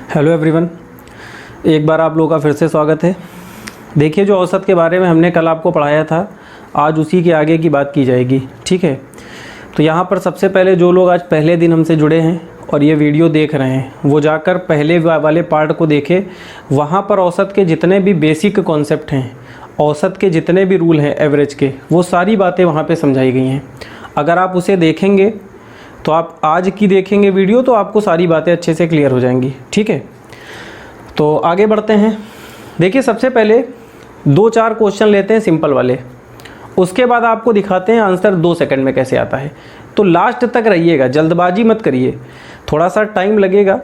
Hello everyone, एक बार आप लोगों का फिर से स्वागत है। देखिए, जो औसत के बारे में हमने कल आपको पढ़ाया था, आज उसी के आगे की बात की जाएगी। ठीक है, तो यहाँ पर सबसे पहले जो लोग आज पहले दिन हमसे जुड़े हैं और ये वीडियो देख रहे हैं, वो जाकर पहले वाले पार्ट को देखें। वहाँ पर औसत के जितने भी बेसिक कॉन्सेप्ट हैं, औसत के जितने भी रूल हैं एवरेज के, वो सारी बातें वहाँ पे समझाई गई हैं। अगर आप उसे देखेंगे तो आप आज की देखेंगे वीडियो तो आपको सारी बातें अच्छे से क्लियर हो जाएंगी। ठीक है, तो आगे बढ़ते हैं। देखिए, सबसे पहले 2-4 क्वेश्चन लेते हैं सिंपल वाले, उसके बाद आपको दिखाते हैं आंसर 2 सेकंड में कैसे आता है। तो लास्ट तक रहिएगा, जल्दबाजी मत करिए, थोड़ा सा टाइम लगेगा।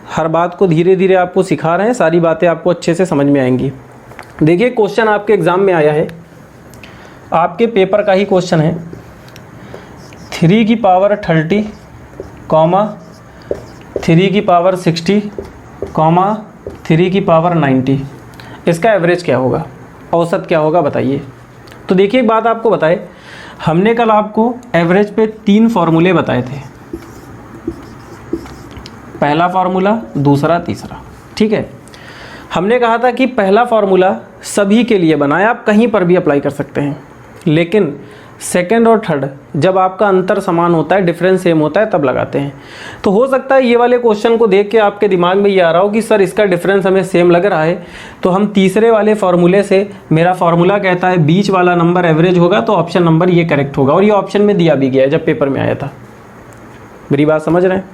हर बात को धीरे धीरे आपको सिखा रहे हैं, सारी बातें आपको अच्छे से समझ में आएंगी। देखिए, क्वेश्चन आपके एग्ज़ाम में आया है, आपके पेपर का ही क्वेश्चन है। 3 की पावर 30, 3 की पावर 60, 3 की पावर 90, इसका एवरेज क्या होगा, औसत क्या होगा, बताइए। तो देखिए, एक बात आपको बताए, हमने कल आपको एवरेज पे 3 फार्मूले बताए थे, पहला फार्मूला, दूसरा, तीसरा। ठीक है, हमने कहा था कि पहला फार्मूला सभी के लिए बनाए, आप कहीं पर भी अप्लाई कर सकते हैं, लेकिन सेकंड और थर्ड जब आपका अंतर समान होता है, डिफरेंस सेम होता है, तब लगाते हैं। तो हो सकता है ये वाले क्वेश्चन को देख के आपके दिमाग में ये आ रहा हो कि सर इसका डिफरेंस हमें सेम लग रहा है, तो हम तीसरे वाले फार्मूले से, मेरा फार्मूला कहता है बीच वाला नंबर एवरेज होगा, तो ऑप्शन नंबर ये करेक्ट होगा। और ये ऑप्शन में दिया भी गया है जब पेपर में आया था। मेरी बात समझ रहे हैं?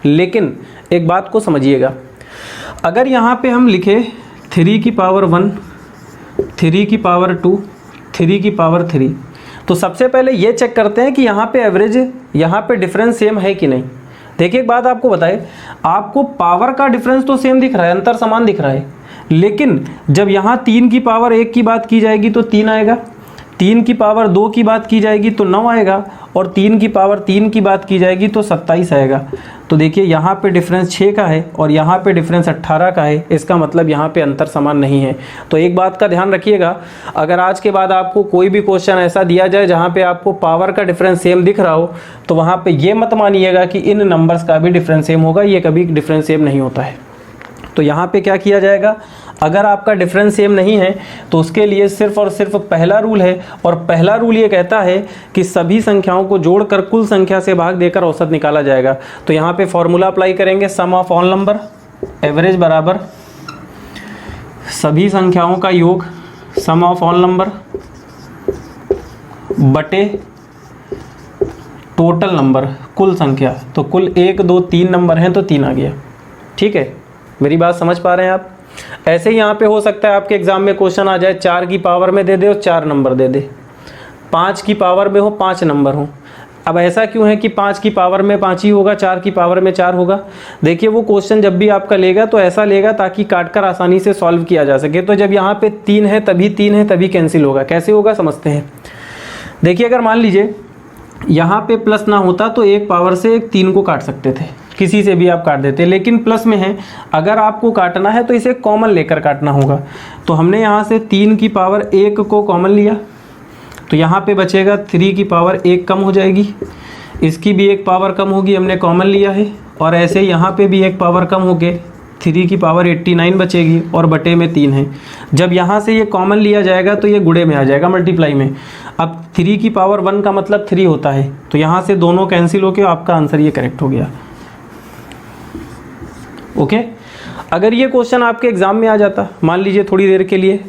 लेकिन एक बात को समझिएगा, अगर यहाँ पे हम लिखे 3 की पावर 1, 3 की पावर 2, 3 की पावर 3, तो सबसे पहले ये चेक करते हैं कि यहाँ पे एवरेज, यहाँ पे डिफरेंस सेम है कि नहीं। देखिए, एक बात आपको बताए, आपको पावर का डिफरेंस तो सेम दिख रहा है, अंतर समान दिख रहा है, लेकिन जब यहाँ 3 की पावर 1 की बात की जाएगी तो 3 आएगा, 3 की पावर 2 की बात की जाएगी तो 9 आएगा, और 3 की पावर 3 की बात की जाएगी तो 27 आएगा। तो देखिए, यहाँ पे डिफरेंस 6 का है और यहाँ पे डिफरेंस 18 का है, इसका मतलब यहाँ पे अंतर समान नहीं है। तो एक बात का ध्यान रखिएगा, अगर आज के बाद आपको कोई भी क्वेश्चन ऐसा दिया जाए जहाँ पे आपको पावर का डिफरेंस सेम दिख रहा हो, तो वहाँ पे ये मत मानिएगा कि इन नंबर्स का भी डिफरेंस सेम होगा, ये कभी डिफरेंस सेम नहीं होता है। तो यहाँ पे क्या किया जाएगा, अगर आपका डिफरेंस सेम नहीं है तो उसके लिए सिर्फ और सिर्फ पहला रूल है, और पहला रूल ये कहता है कि सभी संख्याओं को जोड़कर कुल संख्या से भाग देकर औसत निकाला जाएगा। तो यहाँ पे फॉर्मूला अप्लाई करेंगे, सम ऑफ ऑल नंबर एवरेज बराबर सभी संख्याओं का योग, सम ऑफ ऑल नंबर बटे टोटल नंबर, कुल संख्या। तो कुल 1 2 3 नंबर हैं तो 3 आ गया। ठीक है, मेरी बात समझ पा रहे हैं आप? ऐसे ही यहाँ पे हो सकता है आपके एग्जाम में क्वेश्चन आ जाए 4 की पावर में दे दे और 4 नंबर दे दे, 5 की पावर में हो 5 नंबर हो। अब ऐसा क्यों है कि 5 की पावर में 5 ही होगा, 4 की पावर में 4 होगा? देखिए, वो क्वेश्चन जब भी आपका लेगा तो ऐसा लेगा ताकि काटकर आसानी से सॉल्व किया जा सके। तो जब यहाँ पे 3 है तभी 3 है, तभी कैंसिल होगा। कैसे होगा समझते हैं। देखिए, अगर मान लीजिए यहाँ पे प्लस ना होता तो एक पावर से 3 को काट सकते थे, किसी से भी आप काट देते, लेकिन प्लस में है, अगर आपको काटना है तो इसे कॉमन लेकर काटना होगा। तो हमने यहाँ से 3 की पावर 1 को कॉमन लिया, तो यहाँ पे बचेगा 3 की पावर 1 कम हो जाएगी, इसकी भी एक पावर कम होगी, हमने कॉमन लिया है, और ऐसे यहाँ पे भी एक पावर कम हो गए, 3 की पावर 89 बचेगी, और बटे में 3 है। जब यहाँ से ये कॉमन लिया जाएगा तो ये गुणे में आ जाएगा, मल्टीप्लाई में। अब 3 की पावर 1 का मतलब 3 होता है, तो यहाँ से दोनों कैंसिल होकर आपका आंसर ये करेक्ट हो गया। ओके, अगर ये क्वेश्चन आपके एग्जाम में आ जाता, मान लीजिए थोड़ी देर के लिए,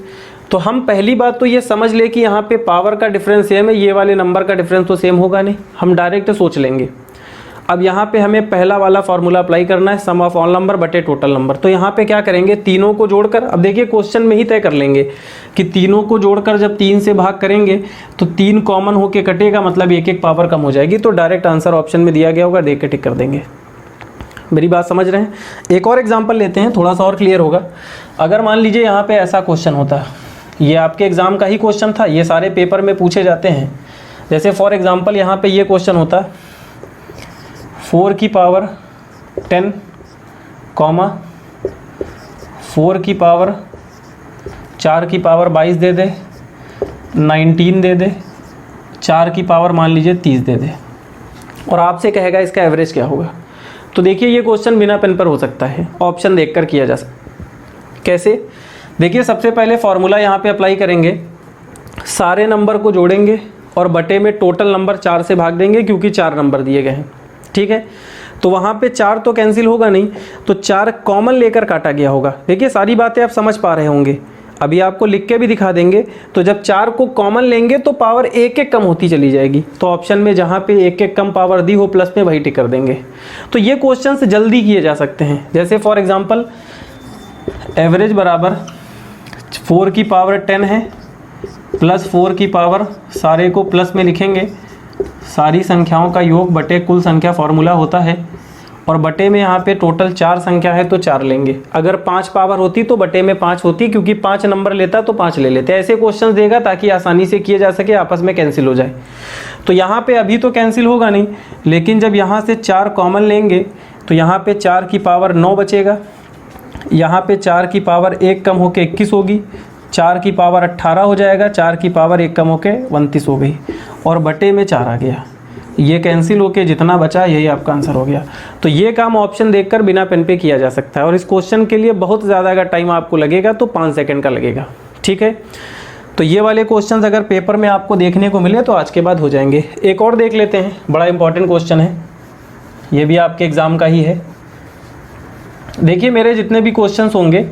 तो हम पहली बात तो ये समझ ले कि यहाँ पे पावर का डिफरेंस सेम है, ये वाले नंबर का डिफरेंस तो सेम होगा नहीं, हम डायरेक्ट सोच लेंगे। अब यहाँ पे हमें पहला वाला फॉर्मूला अप्लाई करना है, सम ऑफ ऑल नंबर बटे टोटल नंबर। तो यहाँ पे क्या करेंगे, तीनों को जोड़कर, अब देखिए क्वेश्चन में ही तय कर लेंगे कि तीनों को जोड़कर जब 3 से भाग करेंगे तो 3 कॉमन होके कटेगा, मतलब एक एक पावर कम हो जाएगी। तो डायरेक्ट आंसर ऑप्शन में दिया गया होगा, देख के टिक कर देंगे। मेरी बात समझ रहे हैं? एक और एग्जांपल लेते हैं, थोड़ा सा और क्लियर होगा। अगर मान लीजिए यहाँ पे ऐसा क्वेश्चन होता, ये आपके एग्जाम का ही क्वेश्चन था, ये सारे पेपर में पूछे जाते हैं। जैसे फॉर एग्जांपल यहाँ पे ये क्वेश्चन होता, 4 की पावर 10, 4 की पावर 4 की पावर 22 दे दे, 19 दे दे, 4 की पावर मान लीजिए 30 दे दे, और आपसे कहेगा इसका एवरेज क्या होगा। तो देखिए ये क्वेश्चन बिना पेन पर हो सकता है, ऑप्शन देखकर किया जा सकता। कैसे? देखिए सबसे पहले फॉर्मूला यहाँ पे अप्लाई करेंगे, सारे नंबर को जोड़ेंगे और बटे में टोटल नंबर 4 से भाग देंगे क्योंकि 4 नंबर दिए गए हैं। ठीक है, तो वहाँ पे 4 तो कैंसिल होगा नहीं, तो 4 कॉमन लेकर काटा गया होगा। देखिए सारी बातें आप समझ पा रहे होंगे, अभी आपको लिख के भी दिखा देंगे। तो जब 4 को कॉमन लेंगे तो पावर एक एक कम होती चली जाएगी, तो ऑप्शन में जहाँ पे एक एक कम पावर दी हो प्लस में वही टिक कर देंगे। तो ये क्वेश्चन जल्दी किए जा सकते हैं। जैसे फॉर एग्जांपल एवरेज बराबर 4 की पावर 10 है प्लस 4 की पावर, सारे को प्लस में लिखेंगे, सारी संख्याओं का योग बटे कुल संख्या फॉर्मूला होता है, और बटे में यहाँ पे टोटल 4 संख्या है तो 4 लेंगे। अगर 5 पावर होती तो बटे में 5 होती, क्योंकि 5 नंबर लेता तो 5 ले लेते। ऐसे क्वेश्चंस देगा ताकि आसानी से किए जा सके, आपस में कैंसिल हो जाए। तो यहाँ पे अभी तो कैंसिल होगा नहीं, लेकिन जब यहाँ से 4 कॉमन लेंगे तो यहाँ पे 4 की पावर 9 बचेगा, यहाँ पे 4 की पावर 1 कम होके 21 होगी, 4 की पावर 18 हो जाएगा, 4 की पावर 1 कम होके 29 हो गई, और बटे में 4 आ गया। ये कैंसिल होके जितना बचा यही आपका आंसर हो गया। तो ये काम ऑप्शन देखकर बिना पेन पे किया जा सकता है, और इस क्वेश्चन के लिए बहुत ज़्यादा अगर टाइम आपको लगेगा तो 5 सेकंड का लगेगा। ठीक है, तो ये वाले क्वेश्चंस अगर पेपर में आपको देखने को मिले तो आज के बाद हो जाएंगे। एक और देख लेते हैं, बड़ा इंपॉर्टेंट क्वेश्चन है, ये भी आपके एग्ज़ाम का ही है। देखिए मेरे जितने भी क्वेश्चंस होंगे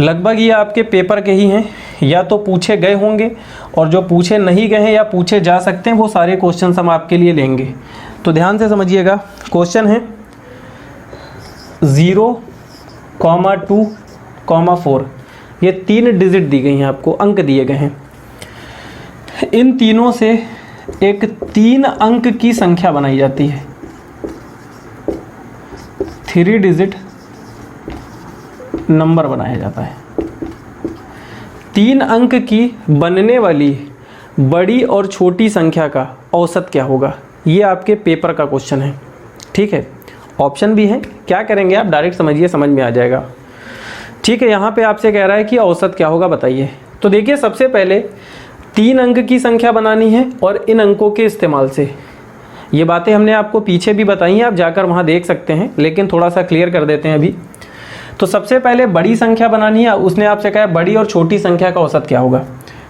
लगभग ये आपके पेपर के ही हैं, या तो पूछे गए होंगे, और जो पूछे नहीं गए हैं या पूछे जा सकते हैं वो सारे क्वेश्चंस हम आपके लिए लेंगे। तो ध्यान से समझिएगा। क्वेश्चन है 0, 2, 4, ये 3 डिजिट दी गई हैं आपको, अंक दिए गए हैं। इन तीनों से एक 3 अंक की संख्या बनाई जाती है, 3 डिजिट नंबर बनाया जाता है। 3 अंक की बनने वाली बड़ी और छोटी संख्या का औसत क्या होगा? ये आपके पेपर का क्वेश्चन है। ठीक है, ऑप्शन भी है, क्या करेंगे आप डायरेक्ट समझिए, समझ में आ जाएगा। ठीक है, यहाँ पे आपसे कह रहा है कि औसत क्या होगा बताइए। तो देखिए सबसे पहले 3 अंक की संख्या बनानी है, और इन अंकों के इस्तेमाल से, ये बातें हमने आपको पीछे भी बताई हैं, आप जाकर वहाँ देख सकते हैं, लेकिन थोड़ा सा क्लियर कर देते हैं अभी। तो सबसे पहले बड़ी संख्या बनानी है, उसने आपसे कहा बड़ी और छोटी संख्या का औसत क्या होगा।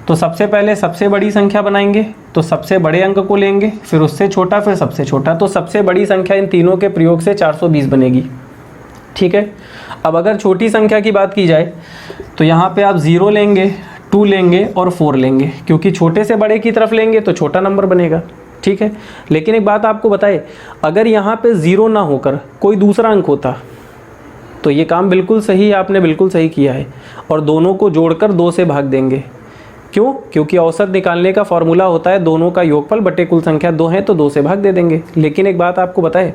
तो सबसे पहले सबसे बड़ी संख्या बनाएंगे, तो सबसे बड़े अंक को लेंगे, फिर उससे छोटा, फिर सबसे छोटा। तो सबसे बड़ी संख्या इन तीनों के प्रयोग से 420 बनेगी। ठीक है, अब अगर छोटी संख्या की बात की जाए तो यहाँ पे आप 0 लेंगे, 2 लेंगे और 4 लेंगे, क्योंकि छोटे से बड़े की तरफ लेंगे तो छोटा नंबर बनेगा। ठीक है, लेकिन एक बात आपको बताए, अगर यहाँ पे 0 ना होकर कोई दूसरा अंक होता तो ये काम बिल्कुल सही, आपने बिल्कुल सही किया है, और दोनों को जोड़कर 2 से भाग देंगे। क्यों? क्योंकि औसत निकालने का फॉर्मूला होता है दोनों का योगफल बटे कुल संख्या 2 है तो 2 से भाग दे देंगे। लेकिन एक बात आपको बताए,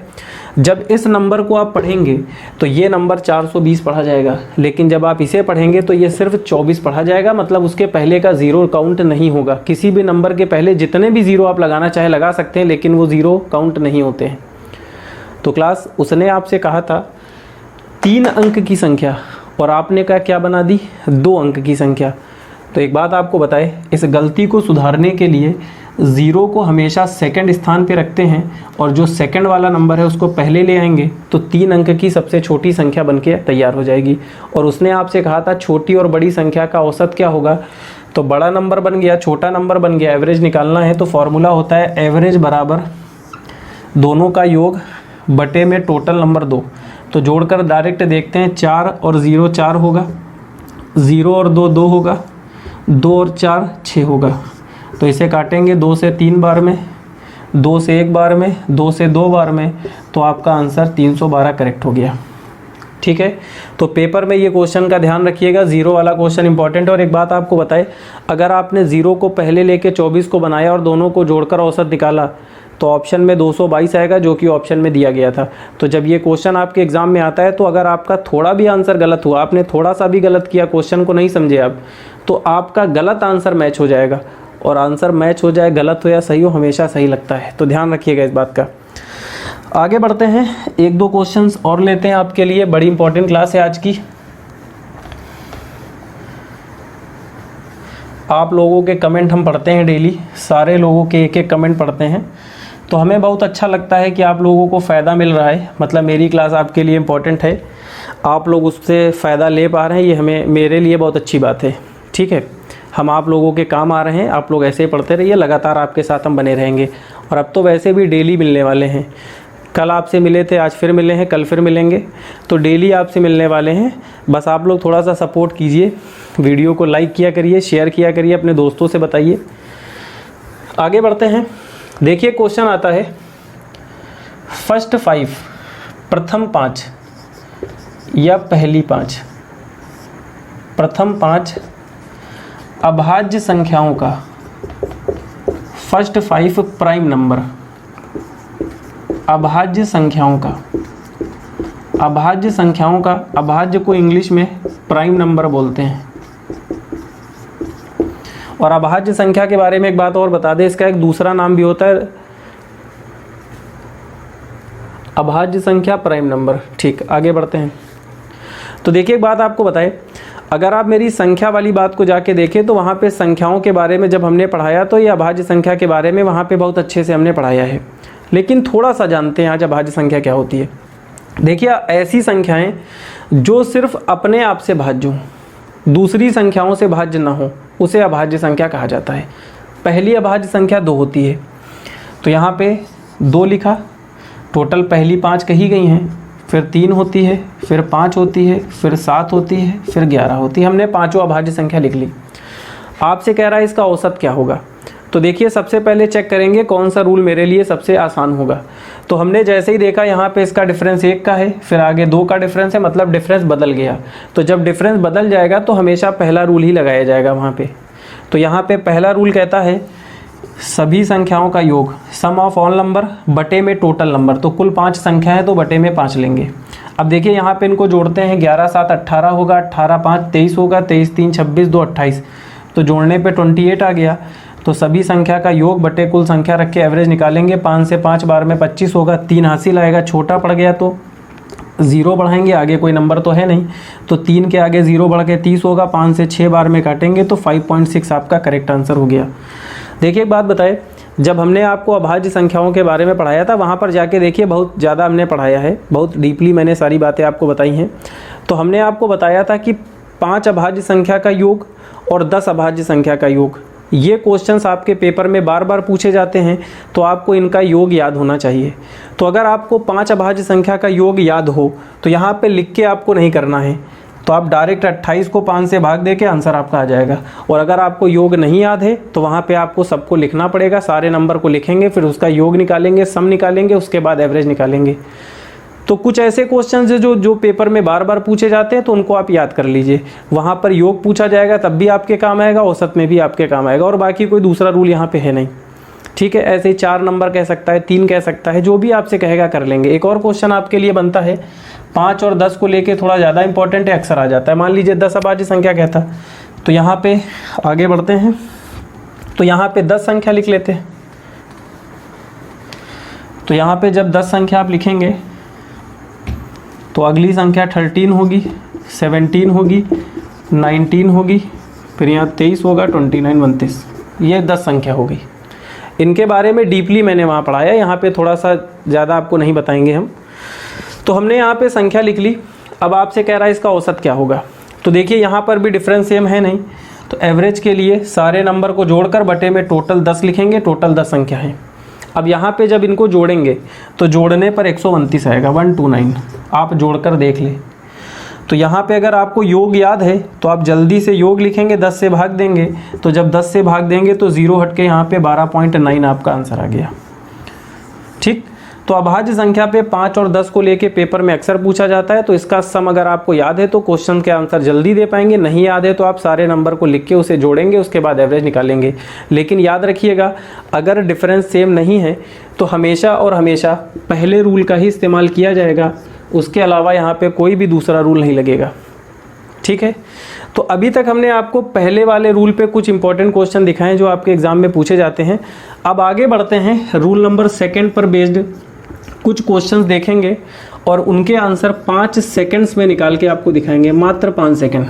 जब इस नंबर को आप पढ़ेंगे तो ये नंबर 420 पढ़ा जाएगा, लेकिन जब आप इसे पढ़ेंगे तो ये सिर्फ 24 पढ़ा जाएगा, मतलब उसके पहले का 0 काउंट नहीं होगा। किसी भी नंबर के पहले जितने भी 0 आप लगाना चाहे लगा सकते हैं, लेकिन वो 0 काउंट नहीं होते हैं। तो क्लास उसने आपसे कहा था 3 अंक की संख्या, और आपने क्या बना दी, 2 अंक की संख्या। तो एक बात आपको बताए, इस गलती को सुधारने के लिए 0 को हमेशा सेकंड स्थान पे रखते हैं, और जो सेकंड वाला नंबर है उसको पहले ले आएंगे, तो 3 अंक की सबसे छोटी संख्या बनके तैयार हो जाएगी। और उसने आपसे कहा था छोटी और बड़ी संख्या का औसत क्या होगा, तो बड़ा नंबर बन गया, छोटा नंबर बन गया, एवरेज निकालना है तो फॉर्मूला होता है एवरेज बराबर दोनों का योग बटे में टोटल नंबर 2। तो जोड़कर डायरेक्ट देखते हैं, 4 और 0 4 होगा, 0 और 2 2 होगा, 2 और 4 6 होगा। तो इसे काटेंगे 2 से 3 बार में, 2 से 1 बार में, 2 से 2 बार में, तो आपका आंसर 312 करेक्ट हो गया। ठीक है, तो पेपर में ये क्वेश्चन का ध्यान रखिएगा, 0 वाला क्वेश्चन इंपॉर्टेंट है। और एक बात आपको बताए, अगर आपने 0 को पहले लेके 24 को बनाया और दोनों को जोड़कर औसत निकाला तो ऑप्शन में 222 आएगा, जो कि ऑप्शन में दिया गया था। तो जब ये क्वेश्चन आपके एग्जाम में आता है तो अगर आपका थोड़ा भी आंसर गलत हुआ, आपने थोड़ा सा भी गलत किया, क्वेश्चन को नहीं समझे आप, तो आपका गलत आंसर मैच हो जाएगा। और आंसर मैच हो जाए, गलत हो या सही हो, हमेशा सही लगता है। तो ध्यान रखिएगा इस बात का। आगे बढ़ते हैं, 1-2 क्वेश्चंस और लेते हैं आपके लिए, बड़ी इंपॉर्टेंट क्लास है आज की। आप लोगों के कमेंट हम पढ़ते हैं डेली, सारे लोगों के एक एक कमेंट पढ़ते हैं। तो हमें बहुत अच्छा लगता है कि आप लोगों को फ़ायदा मिल रहा है, मतलब मेरी क्लास आपके लिए इम्पोर्टेंट है, आप लोग उससे फ़ायदा ले पा रहे हैं, ये हमें मेरे लिए बहुत अच्छी बात है। ठीक है, हम आप लोगों के काम आ रहे हैं, आप लोग ऐसे ही पढ़ते रहिए, लगातार आपके साथ हम बने रहेंगे। और अब तो वैसे भी डेली मिलने वाले हैं, कल आपसे मिले थे, आज फिर मिले हैं, कल फिर मिलेंगे, तो डेली आपसे मिलने वाले हैं। बस आप लोग थोड़ा सा सपोर्ट कीजिए, वीडियो को लाइक किया करिए, शेयर किया करिए, अपने दोस्तों से बताइए। आगे बढ़ते हैं। देखिए क्वेश्चन आता है फर्स्ट 5, प्रथम 5 या पहली 5, प्रथम 5 अभाज्य संख्याओं का फर्स्ट 5 प्राइम नंबर, अभाज्य संख्याओं का, अभाज्य संख्याओं का, अभाज्य को इंग्लिश में प्राइम नंबर बोलते हैं। और अभाज्य संख्या के बारे में एक बात और बता दें, इसका एक दूसरा नाम भी होता है अभाज्य संख्या प्राइम नंबर। ठीक, आगे बढ़ते हैं। तो देखिए एक बात आपको बताएं, अगर आप मेरी संख्या वाली बात को जाके देखें तो वहाँ पे संख्याओं के बारे में जब हमने पढ़ाया तो ये अभाज्य संख्या के बारे में वहाँ पे बहुत अच्छे से हमने पढ़ाया है। लेकिन थोड़ा सा जानते हैं आज अभाज्य संख्या क्या होती है। देखिए ऐसी संख्याएं जो सिर्फ अपने आप से भाज्य हों, दूसरी संख्याओं से भाज्य ना हो, उसे अभाज्य संख्या कहा जाता है। पहली अभाज्य संख्या 2 होती है, तो यहाँ पे 2 लिखा, टोटल पहली 5 कही गई हैं, फिर 3 होती है, फिर 5 होती है, फिर 7 होती है, फिर 11 होती है। हमने पाँचों अभाज्य संख्या लिख ली। आपसे कह रहा है इसका औसत क्या होगा। तो देखिए सबसे पहले चेक करेंगे कौन सा रूल मेरे लिए सबसे आसान होगा। तो हमने जैसे ही देखा यहाँ पे इसका डिफरेंस 1 का है, फिर आगे 2 का डिफरेंस है, मतलब डिफरेंस बदल गया। तो जब डिफरेंस बदल जाएगा तो हमेशा पहला रूल ही लगाया जाएगा वहाँ पे। तो यहाँ पे पहला रूल कहता है सभी संख्याओं का योग, सम ऑफ ऑल नंबर बटे में टोटल नंबर। तो कुल 5 संख्या है तो बटे में 5 लेंगे। अब देखिए यहाँ पे इनको जोड़ते हैं, 11 7 18 होगा, 18 5 23 होगा, 23 3 26 2 28, तो जोड़ने पे 28 आ गया। तो सभी संख्या का योग बटे कुल संख्या रख के एवरेज निकालेंगे। 5 से 5 बार में 25 होगा, 3 हासिल आएगा, छोटा पड़ गया तो 0 बढ़ाएंगे, आगे कोई नंबर तो है नहीं, तो 3 के आगे 0 बढ़ के 30 होगा। 5 से 6 बार में काटेंगे तो 5.6 आपका करेक्ट आंसर हो गया। देखिए एक बात बताए, जब हमने आपको अभाज्य संख्याओं के बारे में पढ़ाया था वहाँ पर जाके देखिए बहुत ज़्यादा हमने पढ़ाया है, बहुत डीपली मैंने सारी बातें आपको बताई हैं। तो हमने आपको बताया था कि 5 अभाज्य संख्या का योग और 10 अभाज्य संख्या का योग, ये क्वेश्चंस आपके पेपर में बार बार पूछे जाते हैं, तो आपको इनका योग याद होना चाहिए। तो अगर आपको 5 अभाज्य संख्या का योग याद हो तो यहाँ पे लिख के आपको नहीं करना है, तो आप डायरेक्ट 28 को 5 से भाग दे के आंसर आपका आ जाएगा। और अगर आपको योग नहीं याद है तो वहाँ पे आपको सबको लिखना पड़ेगा, सारे नंबर को लिखेंगे, फिर उसका योग निकालेंगे, सम निकालेंगे, उसके बाद एवरेज निकालेंगे। तो कुछ ऐसे क्वेश्चंस जो पेपर में बार बार पूछे जाते हैं तो उनको आप याद कर लीजिए। वहाँ पर योग पूछा जाएगा तब भी आपके काम आएगा, औसत में भी आपके काम आएगा, और बाकी कोई दूसरा रूल यहाँ पे है नहीं। ठीक है, ऐसे ही 4 नंबर कह सकता है, 3 कह सकता है, जो भी आपसे कहेगा कर लेंगे। एक और क्वेश्चन आपके लिए बनता है 5 और 10 को लेके, थोड़ा ज़्यादा इंपॉर्टेंट है, अक्सर आ जाता है। मान लीजिए 10 अभाज्य संख्या कहता, तो यहाँ पे आगे बढ़ते हैं। तो यहाँ पे 10 संख्या लिख लेते हैं। तो यहाँ पे जब 10 संख्या आप लिखेंगे तो अगली संख्या 13 होगी, 17 होगी, 19 होगी, फिर यहाँ 23 होगा, 29 29, ये 10 संख्या हो गई। इनके बारे में डीपली मैंने वहाँ पढ़ाया, यहाँ पे थोड़ा सा ज़्यादा आपको नहीं बताएंगे हम। तो हमने यहाँ पे संख्या लिख ली। अब आपसे कह रहा है इसका औसत क्या होगा। तो देखिए यहाँ पर भी डिफरेंस सेम है नहीं, तो एवरेज के लिए सारे नंबर को जोड़कर बटे में टोटल 10 लिखेंगे, टोटल 10 संख्या है। अब यहाँ पे जब इनको जोड़ेंगे तो जोड़ने पर 129 आएगा, 129, आप जोड़कर देख लें। तो यहाँ पे अगर आपको योग याद है तो आप जल्दी से योग लिखेंगे, 10 से भाग देंगे, तो जब 10 से भाग देंगे तो 0 हट के यहाँ पे 12.9 आपका आंसर आ गया। ठीक, तो अभाज्य संख्या पे 5 और 10 को लेके पेपर में अक्सर पूछा जाता है, तो इसका सम अगर आपको याद है तो क्वेश्चन के आंसर जल्दी दे पाएंगे, नहीं याद है तो आप सारे नंबर को लिख के उसे जोड़ेंगे, उसके बाद एवरेज निकालेंगे। लेकिन याद रखिएगा अगर डिफरेंस सेम नहीं है तो हमेशा और हमेशा पहले रूल का ही इस्तेमाल किया जाएगा, उसके अलावा यहाँ पे कोई भी दूसरा रूल नहीं लगेगा। ठीक है, तो अभी तक हमने आपको पहले वाले रूल पे कुछ इंपॉर्टेंट क्वेश्चन दिखाएं जो आपके एग्जाम में पूछे जाते हैं। अब आगे बढ़ते हैं, रूल नंबर 2 पर बेस्ड कुछ क्वेश्चंस देखेंगे और उनके आंसर 5 सेकंड्स में निकाल के आपको दिखाएंगे, मात्र 5 सेकंड।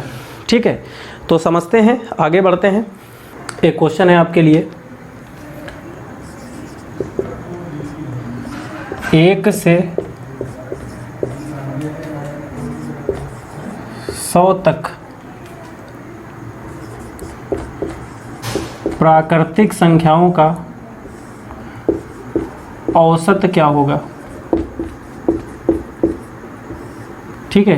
ठीक है, तो समझते हैं, आगे बढ़ते हैं। एक क्वेश्चन है आपके लिए, 1 से 100 तक प्राकृतिक संख्याओं का औसत क्या होगा। ठीक है,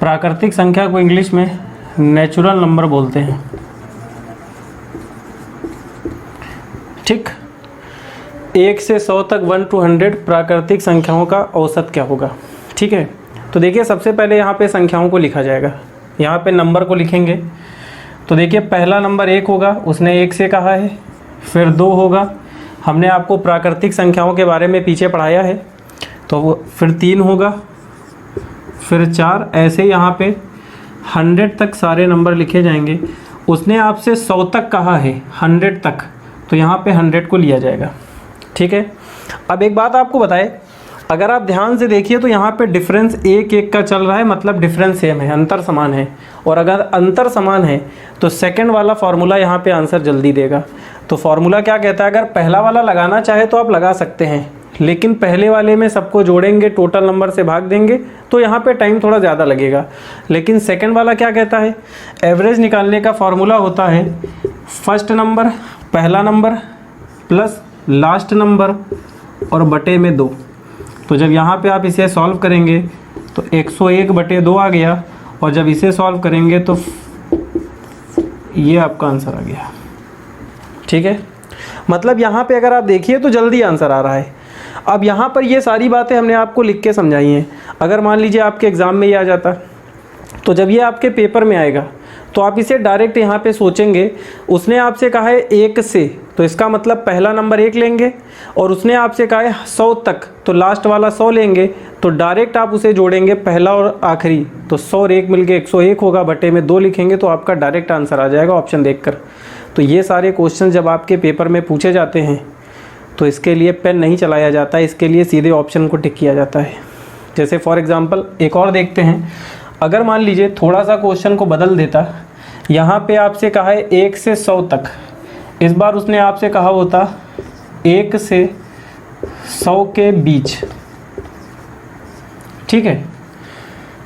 प्राकृतिक संख्या को इंग्लिश में नेचुरल नंबर बोलते हैं। ठीक, 1 से 100 तक 1 to 100 प्राकृतिक संख्याओं का औसत क्या होगा। ठीक है, तो देखिए सबसे पहले यहाँ पे संख्याओं को लिखा जाएगा, यहाँ पे नंबर को लिखेंगे। तो देखिए पहला नंबर 1 होगा, उसने 1 से कहा है, फिर 2 होगा, हमने आपको प्राकृतिक संख्याओं के बारे में पीछे पढ़ाया है, तो वो फिर 3 होगा, फिर 4, ऐसे यहाँ पे 100 तक सारे नंबर लिखे जाएंगे। उसने आपसे 100 तक कहा है, 100 तक, तो यहाँ पे 100 को लिया जाएगा। ठीक है, अब एक बात आपको बताए, अगर आप ध्यान से देखिए तो यहाँ पे डिफरेंस 1-1 का चल रहा है, मतलब डिफरेंस सेम है, अंतर समान है। और अगर अंतर समान है तो सेकंड वाला फार्मूला यहाँ पे आंसर जल्दी देगा। तो फार्मूला क्या कहता है, अगर पहला वाला लगाना चाहे तो आप लगा सकते हैं, लेकिन पहले वाले में सबको जोड़ेंगे, टोटल नंबर से भाग देंगे, तो यहाँ पे टाइम थोड़ा ज़्यादा लगेगा। लेकिन सेकंड वाला क्या कहता है, एवरेज निकालने का फार्मूला होता है फर्स्ट नंबर, पहला नंबर प्लस लास्ट नंबर और बटे में 2। तो जब यहाँ पे आप इसे सॉल्व करेंगे तो 101/2 आ गया, और जब इसे सॉल्व करेंगे तो ये आपका आंसर आ गया। ठीक है, मतलब यहाँ पे अगर आप देखिए तो जल्दी आंसर आ रहा है। अब यहाँ पर ये सारी बातें हमने आपको लिख के समझाई हैं। अगर मान लीजिए आपके एग्ज़ाम में ये आ जाता, तो जब ये आपके पेपर में आएगा तो आप इसे डायरेक्ट यहाँ पे सोचेंगे, उसने आपसे कहा है 1 से, तो इसका मतलब पहला नंबर 1 लेंगे, और उसने आपसे कहा है 100 तक, तो लास्ट वाला 100 लेंगे, तो डायरेक्ट आप उसे जोड़ेंगे पहला और आखिरी, तो 100 और 1 मिल के 101 होगा, बटे में 2 लिखेंगे, तो आपका डायरेक्ट आंसर आ जाएगा ऑप्शन देखकर। तो ये सारे क्वेश्चन जब आपके पेपर में पूछे जाते हैं तो इसके लिए पेन नहीं चलाया जाता, इसके लिए सीधे ऑप्शन को टिक किया जाता है। जैसे फॉर एग्ज़ाम्पल एक और देखते हैं, अगर मान लीजिए थोड़ा सा क्वेश्चन को बदल देता, यहाँ पे आपसे कहा है 1 से 100 तक, इस बार उसने आपसे कहा होता 1 से 100 के बीच। ठीक है,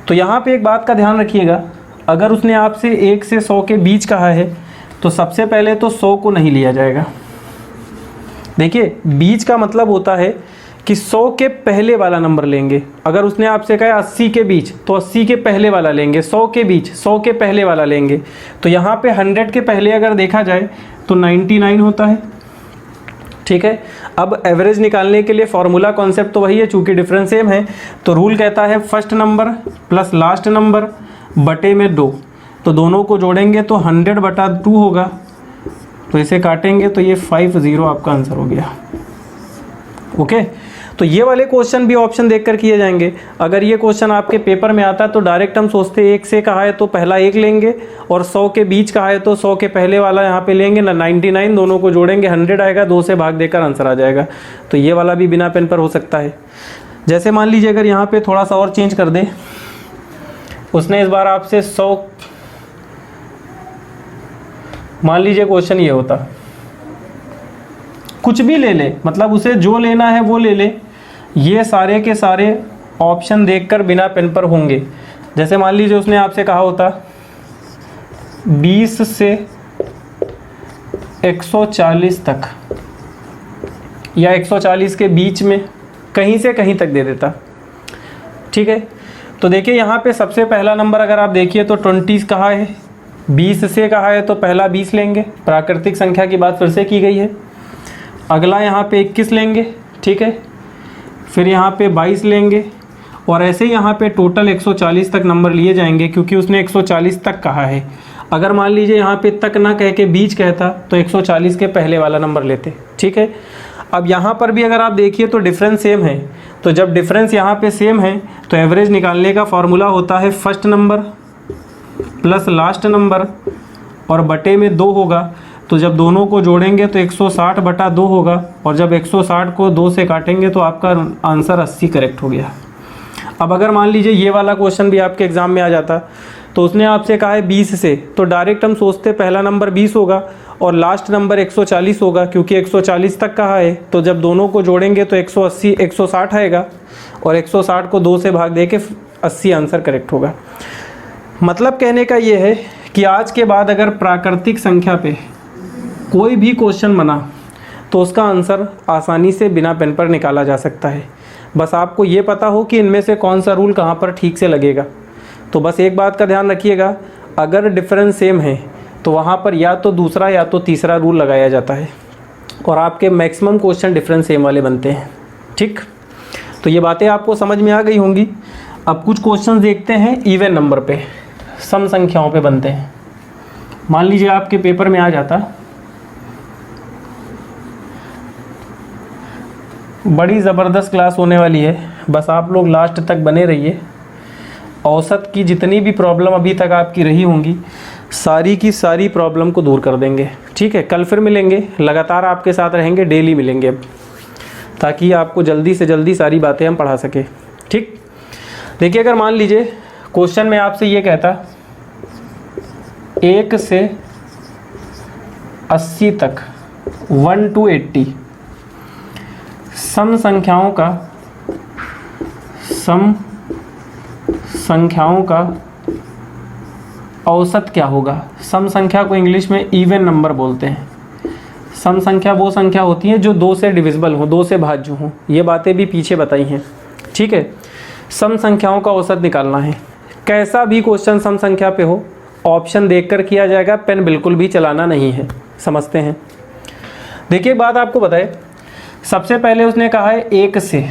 तो यहाँ पे एक बात का ध्यान रखिएगा, अगर उसने आपसे 1 से 100 के बीच कहा है तो सबसे पहले तो 100 को नहीं लिया जाएगा। देखिए बीच का मतलब होता है कि 100 के पहले वाला नंबर लेंगे। अगर उसने आपसे कहा 80 के बीच, तो 80 के पहले वाला लेंगे, 100 के बीच 100 के पहले वाला लेंगे। तो यहाँ पे 100 के पहले अगर देखा जाए तो 99 होता है। ठीक है, अब एवरेज निकालने के लिए फॉर्मूला कॉन्सेप्ट तो वही है, चूंकि डिफरेंस सेम है, तो रूल कहता है first number plus last number बटे में 2, तो दोनों को जोड़ेंगे तो 100/2 होगा, तो इसे काटेंगे तो ये 50 आपका आंसर हो गया। ओके, तो ये वाले क्वेश्चन भी ऑप्शन देखकर किए जाएंगे। अगर ये क्वेश्चन आपके पेपर में आता है तो डायरेक्ट हम सोचते 1 से कहा है तो पहला 1 लेंगे, और 100 के बीच कहा है तो 100 के पहले वाला यहाँ पे लेंगे ना, 99, दोनों को जोड़ेंगे 100 आएगा, 2 से भाग देकर आंसर आ जाएगा। तो ये वाला भी बिना पेन पर हो सकता है। जैसे मान लीजिए अगर यहाँ पे थोड़ा सा और चेंज कर दे, उसने इस बार आपसे 100, मान लीजिए क्वेश्चन ये होता, कुछ भी ले ले, मतलब उसे जो लेना है वो ले ले, ये सारे के सारे ऑप्शन देखकर बिना पेन पर होंगे। जैसे मान लीजिए उसने आपसे कहा होता 20 से 140 तक, या 140 के बीच में कहीं से कहीं तक दे देता। ठीक है, तो देखिए यहाँ पे सबसे पहला नंबर अगर आप देखिए तो 20 कहा है, 20 से कहा है तो पहला 20 लेंगे, प्राकृतिक संख्या की बात फिर से की गई है। अगला यहाँ पे 21 लेंगे, ठीक है, फिर यहाँ पे 22 लेंगे, और ऐसे यहाँ पे टोटल 140 तक नंबर लिए जाएंगे, क्योंकि उसने 140 तक कहा है। अगर मान लीजिए यहाँ पे तक ना कह के बीच कहता तो 140 के पहले वाला नंबर लेते। ठीक है, अब यहाँ पर भी अगर आप देखिए तो डिफरेंस सेम है, तो जब डिफरेंस यहाँ पे सेम है तो एवरेज निकालने का फॉर्मूला होता है first number plus last number और बटे में 2 होगा। तो जब दोनों को जोड़ेंगे तो 160/2 होगा, और जब 160 को 2 से काटेंगे तो आपका आंसर 80 करेक्ट हो गया। अब अगर मान लीजिए ये वाला क्वेश्चन भी आपके एग्ज़ाम में आ जाता, तो उसने आपसे कहा है 20 से, तो डायरेक्ट हम सोचते पहला नंबर 20 होगा और लास्ट नंबर 140 होगा, क्योंकि 140 तक कहा है। तो जब दोनों को जोड़ेंगे तो 180 160 आएगा और 160 को 2 से भाग दे के 80 आंसर करेक्ट होगा। मतलब कहने का ये है कि आज के बाद अगर प्राकृतिक संख्या पे कोई भी क्वेश्चन बना तो उसका आंसर आसानी से बिना पेन पर निकाला जा सकता है। बस आपको ये पता हो कि इनमें से कौन सा रूल कहाँ पर ठीक से लगेगा। तो बस एक बात का ध्यान रखिएगा, अगर डिफरेंस सेम है तो वहाँ पर या तो दूसरा या तो तीसरा रूल लगाया जाता है और आपके मैक्सिमम क्वेश्चन डिफरेंस सेम वाले बनते हैं। ठीक, तो ये बातें आपको समझ में आ गई होंगी। अब कुछ क्वेश्चन देखते हैं इवन नंबर पे, सम संख्याओं पे बनते हैं। मान लीजिए आपके पेपर में आ जाता, बड़ी ज़बरदस्त क्लास होने वाली है, बस आप लोग लास्ट तक बने रहिए। औसत की जितनी भी प्रॉब्लम अभी तक आपकी रही होंगी सारी की सारी प्रॉब्लम को दूर कर देंगे। ठीक है, कल फिर मिलेंगे, लगातार आपके साथ रहेंगे, डेली मिलेंगे अब, ताकि आपको जल्दी से जल्दी सारी बातें हम पढ़ा सके। ठीक, देखिए अगर मान लीजिए क्वेश्चन में आपसे ये कहता 1 से 80 तक 1 to 80 सम संख्याओं का औसत क्या होगा। सम संख्या को इंग्लिश में इवन नंबर बोलते हैं। सम संख्या वो संख्या होती है जो 2 से डिविजिबल हो, 2 से भाज्य हो। ये बातें भी पीछे बताई हैं। ठीक है, सम संख्याओं का औसत निकालना है। कैसा भी क्वेश्चन सम संख्या पे हो ऑप्शन देखकर किया जाएगा, पेन बिल्कुल भी चलाना नहीं है। समझते हैं। देखिए एक बात आपको बताए, सबसे पहले उसने कहा है 1 से,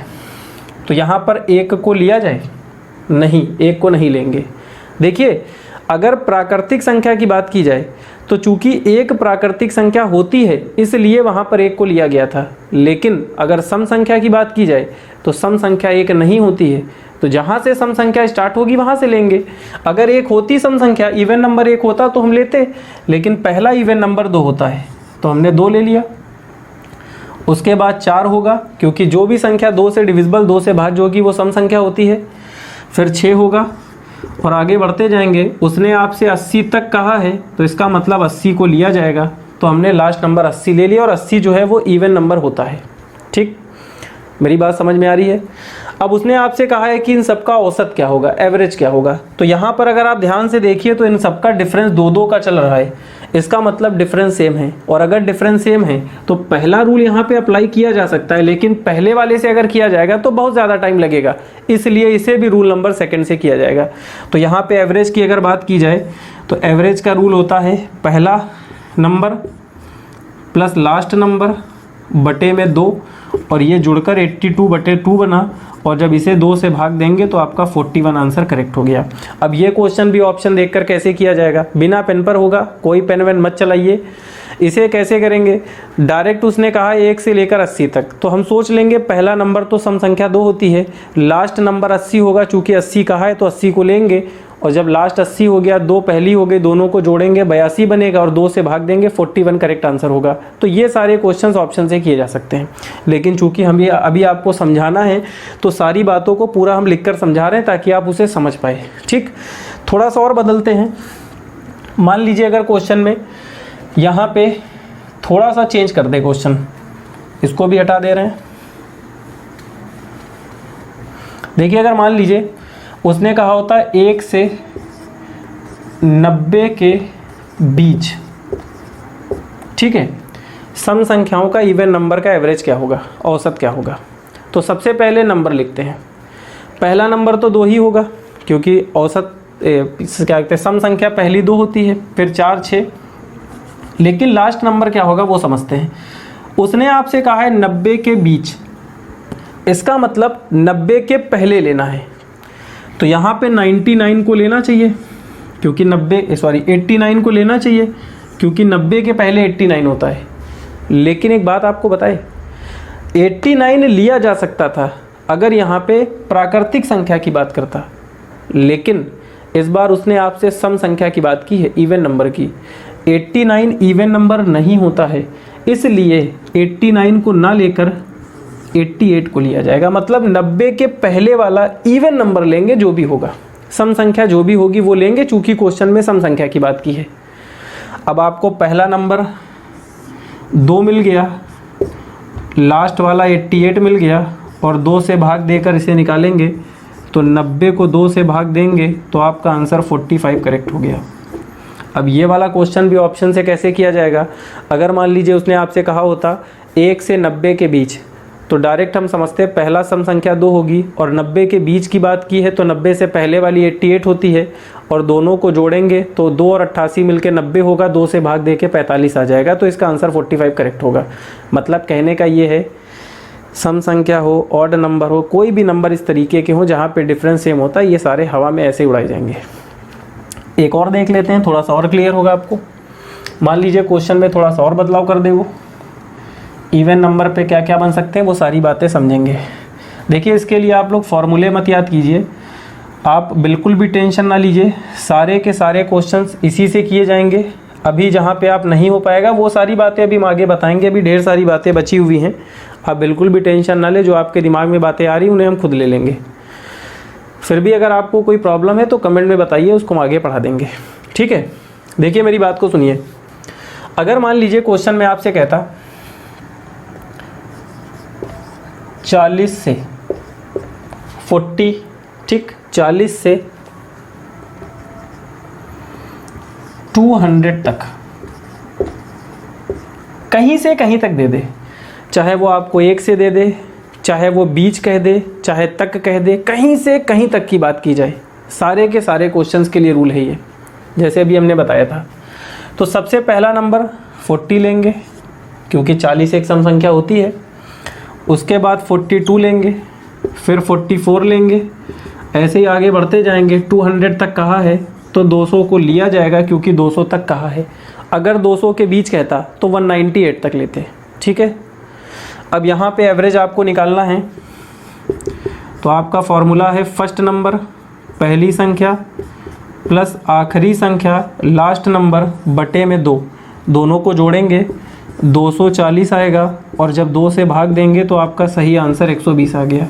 तो यहाँ पर 1 को लिया जाए, नहीं 1 को नहीं लेंगे। देखिए अगर प्राकृतिक संख्या की बात की जाए तो चूंकि 1 प्राकृतिक संख्या होती है इसलिए वहाँ पर 1 को लिया गया था, लेकिन अगर सम संख्या की बात की जाए तो सम संख्या 1 नहीं होती है, तो जहाँ से सम संख्या स्टार्ट होगी वहाँ से लेंगे। अगर 1 होती सम संख्या, इवन नंबर 1 होता तो हम लेते, लेकिन पहला इवन नंबर 2 होता है तो हमने 2 ले लिया। उसके बाद 4 होगा, क्योंकि जो भी संख्या 2 से डिविजिबल, 2 से भाज्य होगी वो सम संख्या होती है। फिर 6 होगा और आगे बढ़ते जाएंगे। उसने आपसे 80 तक कहा है तो इसका मतलब 80 को लिया जाएगा, तो हमने लास्ट नंबर 80 ले लिया और 80 जो है वो इवन नंबर होता है। ठीक, मेरी बात समझ में आ रही है। अब उसने आपसे कहा है कि इन सबका औसत क्या होगा, एवरेज क्या होगा। तो यहाँ पर अगर आप ध्यान से देखिए तो इन सबका डिफरेंस 2-2 का चल रहा है, इसका मतलब डिफरेंस सेम है। और अगर डिफरेंस सेम है तो पहला रूल यहाँ पे अप्लाई किया जा सकता है, लेकिन पहले वाले से अगर किया जाएगा तो बहुत ज़्यादा टाइम लगेगा, इसलिए इसे भी रूल नंबर 2 से किया जाएगा। तो यहाँ पे एवरेज की अगर बात की जाए तो एवरेज का रूल होता है पहला नंबर प्लस लास्ट नंबर बटे में 2, और ये जुड़कर 82/2 बना, और जब इसे 2 से भाग देंगे तो आपका 41 आंसर करेक्ट हो गया। अब ये क्वेश्चन भी ऑप्शन देखकर कैसे किया जाएगा, बिना पेन पर होगा, कोई पेन वेन मत चलाइए। इसे कैसे करेंगे, डायरेक्ट उसने कहा 1 से लेकर 80 तक, तो हम सोच लेंगे पहला नंबर तो सम संख्या 2 होती है, लास्ट नंबर 80 होगा, चूँकि 80 कहा है तो 80 को लेंगे, और जब लास्ट 80 हो गया, 2 पहली हो गई, दोनों को जोड़ेंगे 82 बनेगा और 2 से भाग देंगे 41 करेक्ट आंसर होगा। तो ये सारे क्वेश्चंस ऑप्शन से किए जा सकते हैं, लेकिन चूंकि हम ये अभी आपको समझाना है तो सारी बातों को पूरा हम लिखकर समझा रहे हैं ताकि आप उसे समझ पाए। ठीक, थोड़ा सा और बदलते हैं। मान लीजिए अगर क्वेश्चन में यहाँ पे थोड़ा सा चेंज कर दे क्वेश्चन, इसको भी हटा दे रहे हैं। देखिए अगर मान लीजिए उसने कहा होता है 1 से 90 के बीच, ठीक है, सम संख्याओं का इवन नंबर का एवरेज क्या होगा, औसत क्या होगा। तो सबसे पहले नंबर लिखते हैं। पहला नंबर तो 2 ही होगा, क्योंकि औसत क्या कहते हैं, सम संख्या पहली 2 होती है, फिर 4 6, लेकिन लास्ट नंबर क्या होगा वो समझते हैं। उसने आपसे कहा है 90 के बीच, इसका मतलब 90 के पहले लेना है, तो यहाँ पे 99 को लेना चाहिए, क्योंकि 89 को लेना चाहिए, क्योंकि 90 के पहले 89 होता है। लेकिन एक बात आपको बताए, 89 लिया जा सकता था अगर यहाँ पे प्राकृतिक संख्या की बात करता, लेकिन इस बार उसने आपसे सम संख्या की बात की है, इवन नंबर की। 89 इवन नंबर नहीं होता है, इसलिए 89 को ना लेकर 88 को लिया जाएगा। मतलब 90 के पहले वाला इवन नंबर लेंगे जो भी होगा। सम संख्या जो भी होगी वो लेंगे, चूंकि क्वेश्चन में सम संख्या की बात की है। अब आपको पहला नंबर 2 मिल गया, लास्ट वाला 88 मिल गया, और 2 से भाग देकर इसे निकालेंगे तो 90 को 2 से भाग देंगे तो आपका आंसर 45 करेक्ट हो गया। अब ये वाला क्वेश्चन भी ऑप्शन से कैसे किया जाएगा, अगर मान लीजिए उसने आपसे कहा होता 1 से 90 के बीच, तो डायरेक्ट हम समझते हैं पहला सम संख्या 2 होगी, और 90 के बीच की बात की है तो 90 से पहले वाली 88 होती है, और दोनों को जोड़ेंगे तो 2 और 88 मिलके 90 होगा, 2 से भाग दे के 45 आ जाएगा, तो इसका आंसर 45 करेक्ट होगा। मतलब कहने का ये है, सम संख्या हो, ऑड नंबर हो, कोई भी नंबर इस तरीके के हो जहाँ पे डिफरेंस सेम होता है, ये सारे हवा में ऐसे उड़ाए जाएंगे। एक और देख लेते हैं, थोड़ा सा और क्लियर होगा आपको। मान लीजिए क्वेश्चन में थोड़ा सा और बदलाव कर दे, वो इवन नंबर पे क्या क्या बन सकते हैं वो सारी बातें समझेंगे। देखिए इसके लिए आप लोग फॉर्मूले मत याद कीजिए, आप बिल्कुल भी टेंशन ना लीजिए, सारे के सारे क्वेश्चंस इसी से किए जाएंगे। अभी जहाँ पे आप नहीं हो पाएगा वो सारी बातें अभी हम आगे बताएंगे, अभी ढेर सारी बातें बची हुई हैं, आप बिल्कुल भी टेंशन ना ले, जो आपके दिमाग में बातें आ रही उन्हें हम खुद ले लेंगे। फिर भी अगर आपको कोई प्रॉब्लम है तो कमेंट में बताइए, उसको हम आगे पढ़ा देंगे, ठीक है। देखिए मेरी बात को सुनिए, अगर मान लीजिए क्वेश्चन में आपसे कहता 40 से 40, ठीक, 40 से 200 तक, कहीं से कहीं तक दे दे, चाहे वो आपको 1 से दे दे, चाहे वो बीच कह दे, चाहे तक कह दे, कहीं से कहीं तक की बात की जाए, सारे के सारे क्वेश्चंस के लिए रूल है ये, जैसे अभी हमने बताया था। तो सबसे पहला नंबर 40 लेंगे, क्योंकि 40 एक सम संख्या होती है, उसके बाद 42 लेंगे, फिर 44 लेंगे, ऐसे ही आगे बढ़ते जाएंगे। 200 तक कहा है तो 200 को लिया जाएगा, क्योंकि 200 तक कहा है। अगर 200 के बीच कहता तो 198 तक लेते, ठीक है। अब यहाँ पे एवरेज आपको निकालना है, तो आपका फॉर्मूला है फर्स्ट नंबर पहली संख्या प्लस आखिरी संख्या लास्ट नंबर बटे में 2, दोनों को जोड़ेंगे 240 आएगा, और जब 2 से भाग देंगे तो आपका सही आंसर 120 आ गया।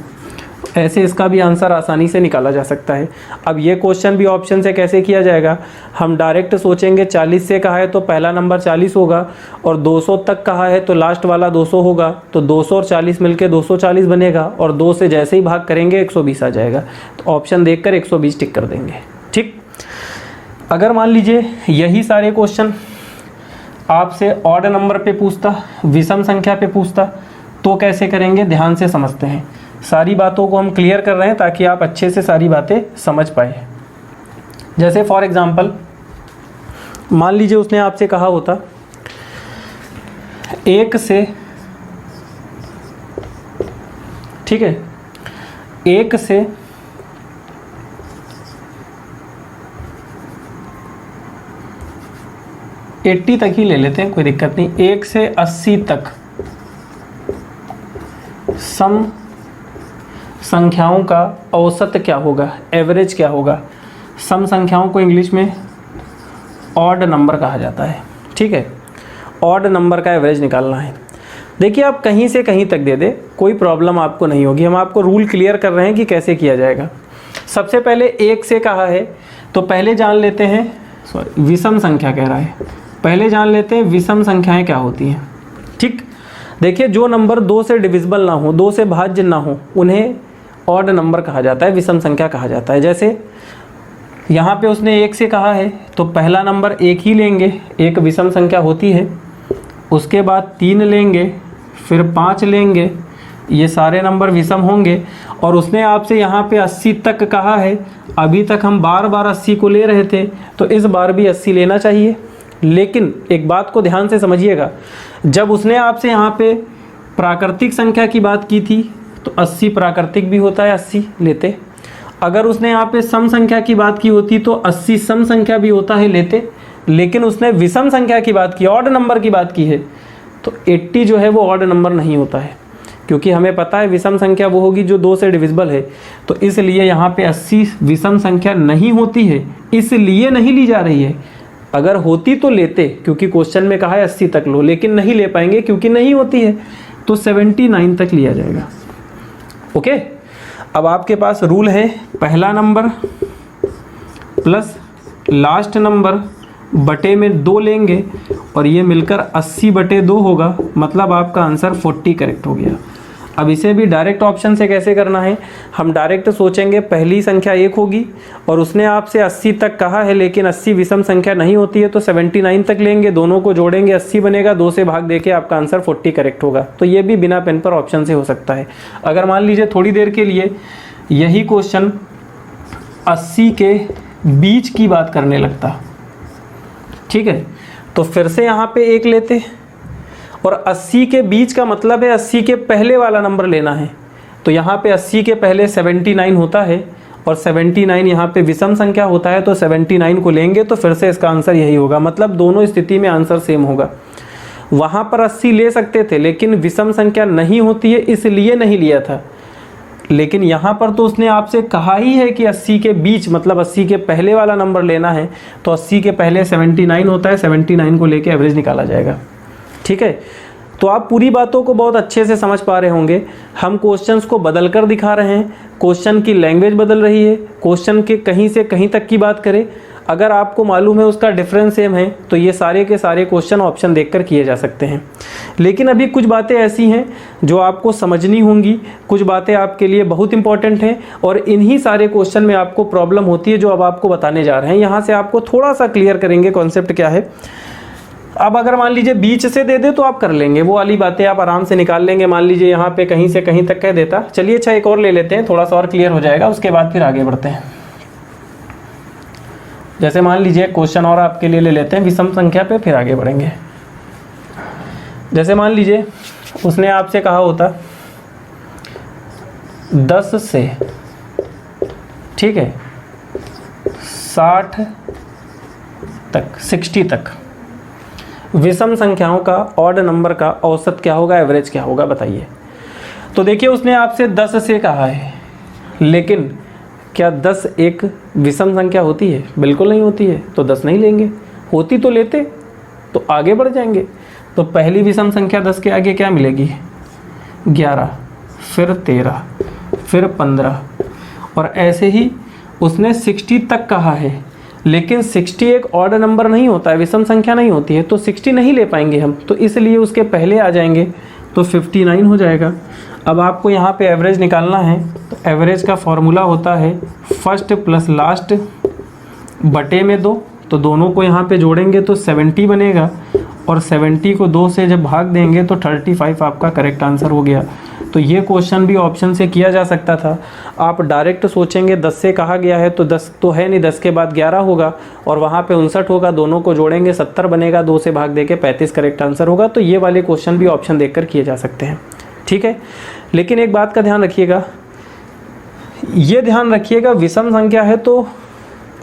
ऐसे इसका भी आंसर आसानी से निकाला जा सकता है। अब ये क्वेश्चन भी ऑप्शन से कैसे किया जाएगा, हम डायरेक्ट सोचेंगे 40 से कहा है तो पहला नंबर 40 होगा, और 200 तक कहा है तो लास्ट वाला 200 होगा, तो 200 और 40 मिलके 240 बनेगा, और 2 से जैसे ही भाग करेंगे 120 आ जाएगा। तो ऑप्शन देखकर 120 टिक कर देंगे, ठीक। अगर मान लीजिए यही सारे क्वेश्चन आपसे ऑड नंबर पे पूछता, विषम संख्या पे पूछता, तो कैसे करेंगे, ध्यान से समझते हैं। सारी बातों को हम क्लियर कर रहे हैं ताकि आप अच्छे से सारी बातें समझ पाए। जैसे फॉर एग्जांपल मान लीजिए उसने आपसे कहा होता 1 से, ठीक है, 1 से 80 तक ही ले लेते हैं, कोई दिक्कत नहीं। 1 से 80 तक सम संख्याओं का औसत क्या होगा, एवरेज क्या होगा। सम संख्याओं को इंग्लिश में ऑड नंबर कहा जाता है, ठीक है। ऑड नंबर का एवरेज निकालना है। देखिए आप कहीं से कहीं तक दे दे, कोई प्रॉब्लम आपको नहीं होगी, हम आपको रूल क्लियर कर रहे हैं कि कैसे किया जाएगा। सबसे पहले 1 से कहा है तो पहले जान लेते हैं, सॉरी विषम संख्या कह रहा है, पहले जान लेते हैं विषम संख्याएं क्या होती हैं, ठीक। देखिए जो नंबर 2 से डिविजिबल ना हो, 2 से भाज्य ना हो, उन्हें ऑड नंबर कहा जाता है, विषम संख्या कहा जाता है। जैसे यहाँ पे उसने 1 से कहा है तो पहला नंबर 1 ही लेंगे, एक विषम संख्या होती है। उसके बाद 3 लेंगे, फिर 5 लेंगे, ये सारे नंबर विषम होंगे। और उसने आपसे यहाँ पे 80 तक कहा है, अभी तक हम बार बार 80 को ले रहे थे, तो इस बार भी 80 लेना चाहिए। लेकिन एक बात को ध्यान से समझिएगा, जब उसने आपसे यहाँ पे प्राकृतिक संख्या की बात की थी तो 80 प्राकृतिक भी होता है, 80 लेते। अगर उसने यहाँ पे सम संख्या की बात की होती तो 80 सम संख्या भी होता है, लेते। लेकिन उसने विषम संख्या की बात की, ऑड नंबर की बात की है, तो 80 जो है वो ऑड नंबर नहीं होता है, क्योंकि हमें पता है विषम संख्या वो होगी जो 2 से डिविजिबल है। तो इसलिए यहाँ पे 80 विषम संख्या नहीं होती है, इसलिए नहीं ली जा रही है। अगर होती तो लेते, क्योंकि क्वेश्चन में कहा है 80 तक लो, लेकिन नहीं ले पाएंगे क्योंकि नहीं होती है, तो 79 तक लिया जाएगा। ओके, अब आपके पास रूल है, पहला नंबर प्लस लास्ट नंबर बटे में 2 लेंगे और ये मिलकर 80/2 होगा, मतलब आपका आंसर 40 करेक्ट हो गया। अब इसे भी डायरेक्ट ऑप्शन से कैसे करना है, हम डायरेक्ट सोचेंगे पहली संख्या 1 होगी और उसने आपसे 80 तक कहा है, लेकिन 80 विषम संख्या नहीं होती है तो 79 तक लेंगे, दोनों को जोड़ेंगे 80 बनेगा, 2 से भाग देके आपका आंसर 40 करेक्ट होगा। तो ये भी बिना पेन पर ऑप्शन से हो सकता है। अगर मान लीजिए थोड़ी देर के लिए यही क्वेश्चन 80 के बीच की बात करने लगता, ठीक है, तो फिर से यहाँ पे 1 लेते और 80 के बीच का मतलब है 80 के पहले वाला नंबर लेना है। तो यहाँ पे 80 के पहले 79 होता है और 79 यहाँ पे विषम संख्या होता है, तो 79 को लेंगे तो फिर से इसका आंसर यही होगा, मतलब दोनों स्थिति में आंसर सेम होगा। वहाँ पर 80 ले सकते थे लेकिन विषम संख्या नहीं होती है इसलिए नहीं लिया था, लेकिन यहाँ पर तो उसने आपसे कहा ही है कि 80 के बीच मतलब 80 के पहले वाला नंबर लेना है, तो 80 के पहले 79 होता है, 79 को लेके एवरेज निकाला जाएगा। ठीक है, तो आप पूरी बातों को बहुत अच्छे से समझ पा रहे होंगे। हम क्वेश्चंस को बदल कर दिखा रहे हैं, क्वेश्चन की लैंग्वेज बदल रही है, क्वेश्चन के कहीं से कहीं तक की बात करें, अगर आपको मालूम है उसका डिफरेंस सेम है तो ये सारे के सारे क्वेश्चन ऑप्शन देखकर किए जा सकते हैं। लेकिन अभी कुछ बातें ऐसी हैं जो आपको समझनी होंगी, कुछ बातें आपके लिए बहुत इंपॉर्टेंट हैं और इन्हीं सारे क्वेश्चन में आपको प्रॉब्लम होती है जो अब आपको बताने जा रहे हैं। यहाँ से आपको थोड़ा सा क्लियर करेंगे कॉन्सेप्ट क्या है। अब अगर मान लीजिए बीच से दे दे तो आप कर लेंगे, वो वाली बातें आप आराम से निकाल लेंगे। मान लीजिए यहाँ पे कहीं से कहीं तक कह देता, चलिए अच्छा एक और ले लेते हैं, थोड़ा सा और क्लियर हो जाएगा, उसके बाद फिर आगे बढ़ते हैं। जैसे मान लीजिए क्वेश्चन और आपके लिए ले लेते हैं विषम संख्या पे, फिर आगे बढ़ेंगे। जैसे मान लीजिए उसने आपसे कहा होता 10 से, ठीक है, 60 तक 60 तक विषम संख्याओं का ऑड नंबर का औसत क्या होगा, एवरेज क्या होगा, बताइए। तो देखिए उसने आपसे 10 से कहा है, लेकिन क्या 10 एक विषम संख्या होती है? बिल्कुल नहीं होती है, तो 10 नहीं लेंगे। होती तो लेते, तो आगे बढ़ जाएंगे। तो पहली विषम संख्या 10 के आगे क्या मिलेगी? 11, फिर 13, फिर 15, और ऐसे ही उसने 60 तक कहा है, लेकिन 60 एक ऑड नंबर नहीं होता है, विषम संख्या नहीं होती है, तो 60 नहीं ले पाएंगे हम, तो इसलिए उसके पहले आ जाएंगे, तो 59 हो जाएगा। अब आपको यहाँ पे एवरेज निकालना है, तो एवरेज का फॉर्मूला होता है फर्स्ट प्लस लास्ट बटे में 2, तो दोनों को यहाँ पे जोड़ेंगे तो 70 बनेगा, और 70 को 2 से जब भाग देंगे तो 35 आपका करेक्ट आंसर हो गया। तो ये क्वेश्चन भी ऑप्शन से किया जा सकता था। आप डायरेक्ट सोचेंगे 10 से कहा गया है तो 10 तो है नहीं, 10 के बाद 11 होगा और वहाँ पे 59 होगा, दोनों को जोड़ेंगे 70 बनेगा, 2 से भाग देके 35 करेक्ट आंसर होगा। तो ये वाले क्वेश्चन भी ऑप्शन देखकर किए जा सकते हैं, ठीक है। लेकिन एक बात का ध्यान रखिएगा, ये ध्यान रखिएगा विषम संख्या है तो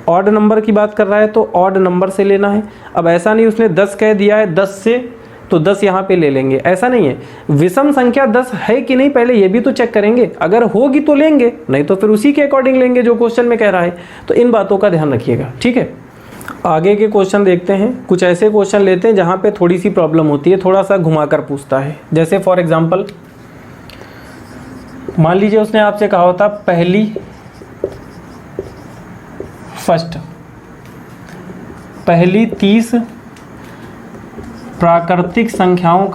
ऑड नंबर की बात कर रहा है तो ऑड नंबर से लेना है। अब ऐसा नहीं उसने 10 कह दिया है 10 से तो 10 यहाँ पे ले लेंगे, ऐसा नहीं है। विषम संख्या 10 है कि नहीं पहले ये भी तो चेक करेंगे, अगर होगी तो लेंगे, नहीं तो फिर उसी के अकॉर्डिंग लेंगे जो क्वेश्चन में कह रहा है। तो इन बातों का ध्यान रखिएगा, ठीक है। आगे के क्वेश्चन देखते हैं। कुछ ऐसे क्वेश्चन लेते हैं जहाँ पे थोड़ी सी प्रॉब्लम होती है, थोड़ा सा घुमाकर पूछता है। जैसे फॉर एग्जाम्पल मान लीजिए उसने आपसे कहा होता पहली 30 प्राकृतिक संख्याओं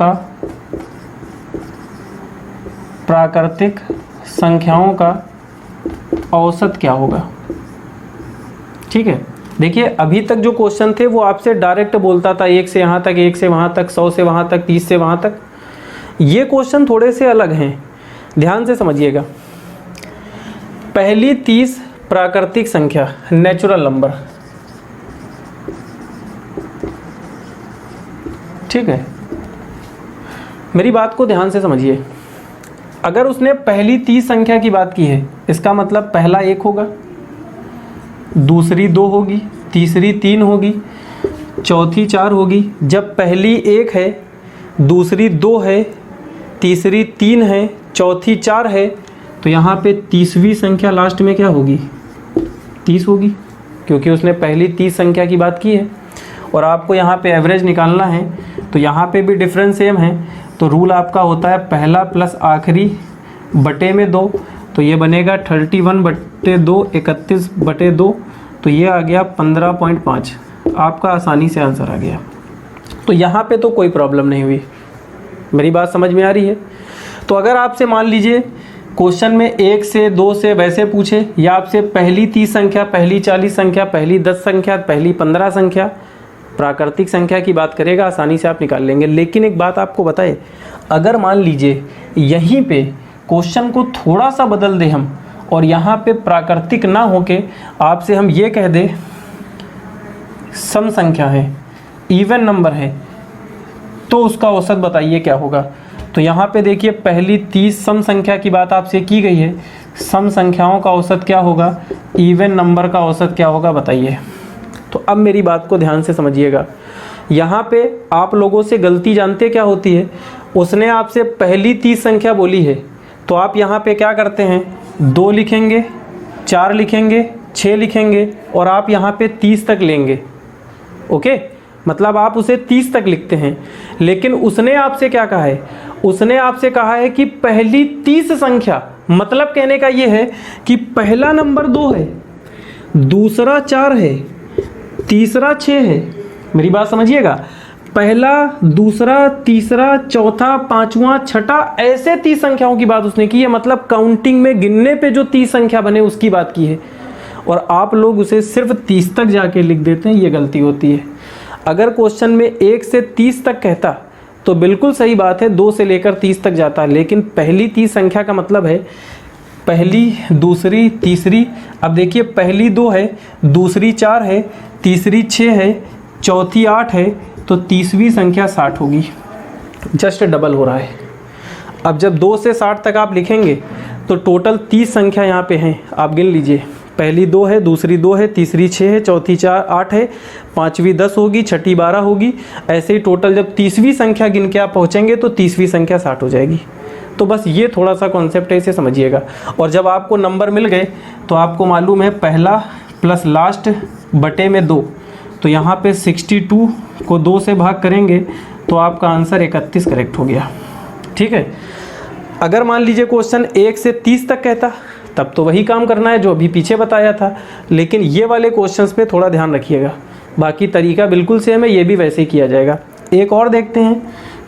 का औसत क्या होगा, ठीक है। देखिए अभी तक जो क्वेश्चन थे वो आपसे डायरेक्ट बोलता था 1 से यहाँ तक, 1 से वहाँ तक, 100 से वहाँ तक, 30 से वहाँ तक। ये क्वेश्चन थोड़े से अलग हैं, ध्यान से समझिएगा। पहली 30 प्राकृतिक संख्या, नेचुरल नंबर, ठीक है। मेरी बात को ध्यान से समझिए। अगर उसने पहली 30 संख्या की बात की है, इसका मतलब पहला 1 होगा, दूसरी 2 होगी, तीसरी 3 होगी, चौथी 4 होगी। जब पहली 1 है, दूसरी 2 है, तीसरी 3 है, चौथी 4 है, तो यहाँ पे 30वीं संख्या लास्ट में क्या होगी? 30 होगी, क्योंकि उसने पहली 30 संख्या की बात की है। और आपको यहाँ पे एवरेज निकालना है, तो यहाँ पे भी डिफरेंस सेम है। तो रूल आपका होता है पहला प्लस आखिरी बटे में 2, तो ये बनेगा 31/2, 31/2, तो ये आ गया 15.5, आपका आसानी से आंसर आ गया। तो यहाँ पे तो कोई प्रॉब्लम नहीं हुई, मेरी बात समझ में आ रही है। तो अगर आपसे मान लीजिए क्वेश्चन में 1 से 2 से वैसे पूछे, या आपसे पहली 30 संख्या, पहली 40 संख्या, पहली 10 संख्या, पहली 15 संख्या, प्राकृतिक संख्या की बात करेगा, आसानी से आप निकाल लेंगे। लेकिन एक बात आपको बताए, अगर मान लीजिए यहीं पे क्वेश्चन को थोड़ा सा बदल दें हम, और यहाँ पे प्राकृतिक ना होके आपसे हम ये कह दें सम संख्या है, इवन नंबर है, तो उसका औसत बताइए क्या होगा। तो यहाँ पे देखिए पहली 30 सम संख्या की बात आपसे की गई है, सम संख्याओं का औसत क्या होगा, इवन नंबर का औसत क्या होगा बताइए। तो अब मेरी बात को ध्यान से समझिएगा, यहाँ पे आप लोगों से गलती जानते क्या होती है, उसने आपसे पहली 30 संख्या बोली है, तो आप यहाँ पे क्या करते हैं, 2 लिखेंगे, 4 लिखेंगे, 6 लिखेंगे, और आप यहाँ पे 30 तक लेंगे। ओके, मतलब आप उसे 30 तक लिखते हैं। लेकिन उसने आपसे क्या कहा है, उसने आपसे कहा है कि पहली 30 संख्या, मतलब कहने का ये है कि पहला नंबर 2 है, दूसरा 4 है, तीसरा 6 है। मेरी बात समझिएगा, पहला, दूसरा, तीसरा, चौथा, पांचवा, छठा, ऐसे 30 संख्याओं की बात उसने की है। मतलब काउंटिंग में गिनने पे जो 30 संख्या बने उसकी बात की है, और आप लोग उसे सिर्फ 30 तक जाके लिख देते हैं, ये गलती होती है। अगर क्वेश्चन में 1 से 30 तक कहता तो बिल्कुल सही बात है, 2 से लेकर 30 तक जाता, लेकिन पहली 30 संख्या का मतलब है पहली, दूसरी, तीसरी। अब देखिए पहली 2 है, दूसरी 4 है, तीसरी 6 है, चौथी 8 है, तो 30वीं संख्या 60 होगी। जस्ट डबल हो रहा है। अब जब 2 से 60 तक आप लिखेंगे तो टोटल 30 संख्या यहाँ पे हैं, आप गिन लीजिए। पहली 2 है, दूसरी 2 है, तीसरी 6 है, चौथी 8 है, पांचवी 10 होगी, छठी 12 होगी। ऐसे ही टोटल जब 30वीं संख्या गिन के आप पहुँचेंगे तो 30वीं संख्या 60 हो जाएगी। तो बस ये थोड़ा सा कॉन्सेप्ट है, इसे समझिएगा। और जब आपको नंबर मिल गए तो आपको मालूम है पहला प्लस लास्ट बटे में 2, तो यहाँ पे 62 को 2 से भाग करेंगे तो आपका आंसर 31 करेक्ट हो गया। ठीक है। अगर मान लीजिए क्वेश्चन 1 से 30 तक कहता तब तो वही काम करना है जो अभी पीछे बताया था, लेकिन ये वाले क्वेश्चंस पे थोड़ा ध्यान रखिएगा। बाकी तरीका बिल्कुल सेम है, ये भी वैसे ही किया जाएगा। एक और देखते हैं,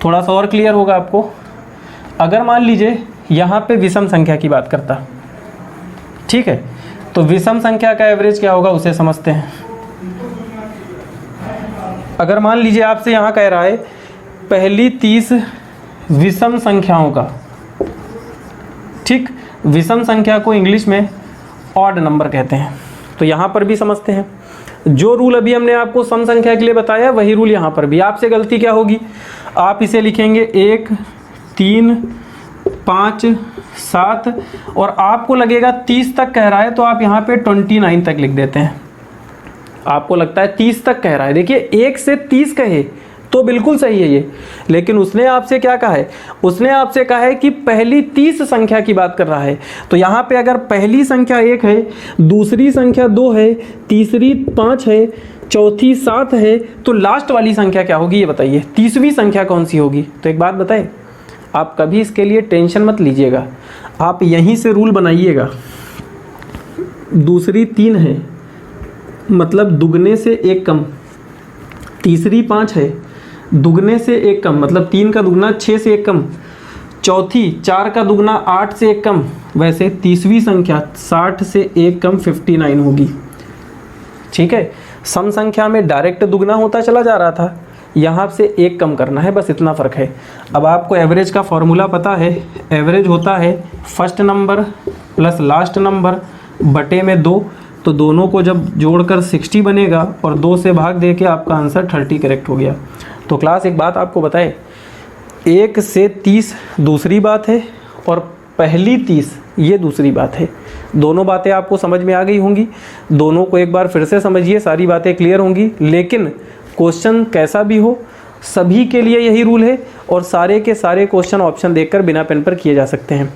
थोड़ा सा और क्लियर होगा आपको। अगर मान लीजिए यहाँ पे विषम संख्या की बात करता, ठीक है, तो विषम संख्या का एवरेज क्या होगा उसे समझते हैं। अगर मान लीजिए आपसे यहाँ कह रहा है पहली 30 विषम संख्याओं का, ठीक, विषम संख्या को इंग्लिश में ऑड नंबर कहते हैं, तो यहाँ पर भी समझते हैं। जो रूल अभी हमने आपको सम संख्या के लिए बताया वही रूल यहाँ पर भी। आपसे गलती क्या होगी, आप इसे लिखेंगे 1, 3, 5, 7, और आपको लगेगा 30 तक कह रहा है तो आप यहाँ पे 29 तक लिख देते हैं। आपको लगता है 30 तक कह रहा है, देखिए 1 से 30 कहे तो बिल्कुल सही है ये, लेकिन उसने आपसे क्या कहा है, उसने आपसे कहा है कि पहली 30 संख्या की बात कर रहा है। तो यहाँ पे अगर पहली संख्या 1 है, दूसरी संख्या 2 है, तीसरी 5 है, चौथी 7 है, तो लास्ट वाली संख्या क्या होगी ये बताइए, 30वीं संख्या कौन सी होगी। तो एक बात बताए, आप कभी इसके लिए टेंशन मत लीजिएगा, आप यहीं से रूल बनाइएगा। दूसरी 3 है मतलब दुगने से 1 कम, तीसरी 5 है दुगने से 1 कम, मतलब 3 का दुगना 6 से 1 कम, चौथी 4 का दुगना 8 से 1 कम, वैसे 30वीं संख्या 60 से 1 कम 59 होगी। ठीक है, सम संख्या में डायरेक्ट दुगना होता चला जा रहा था, यहाँ से 1 कम करना है, बस इतना फ़र्क है। अब आपको एवरेज का फॉर्मूला पता है, एवरेज होता है first number plus last number बटे में 2, तो दोनों को जब जोड़कर 60 बनेगा और 2 से भाग दे के आपका आंसर 30 करेक्ट हो गया। तो क्लास एक बात आपको बताए, 1 से 30 दूसरी बात है और पहली 30 ये दूसरी बात है। दोनों बातें आपको समझ में आ गई होंगी, दोनों को एक बार फिर से समझिए, सारी बातें क्लियर होंगी। लेकिन क्वेश्चन कैसा भी हो सभी के लिए यही रूल है, और सारे के सारे क्वेश्चन ऑप्शन देखकर बिना पेन पर किए जा सकते हैं।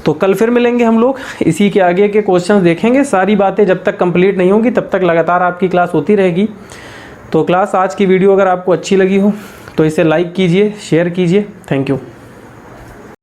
तो कल फिर मिलेंगे हम लोग, इसी के आगे के क्वेश्चंस देखेंगे। सारी बातें जब तक कंप्लीट नहीं होंगी तब तक लगातार आपकी क्लास होती रहेगी। तो क्लास आज की वीडियो अगर आपको अच्छी लगी हो तो इसे लाइक कीजिए, शेयर कीजिए। Thank you.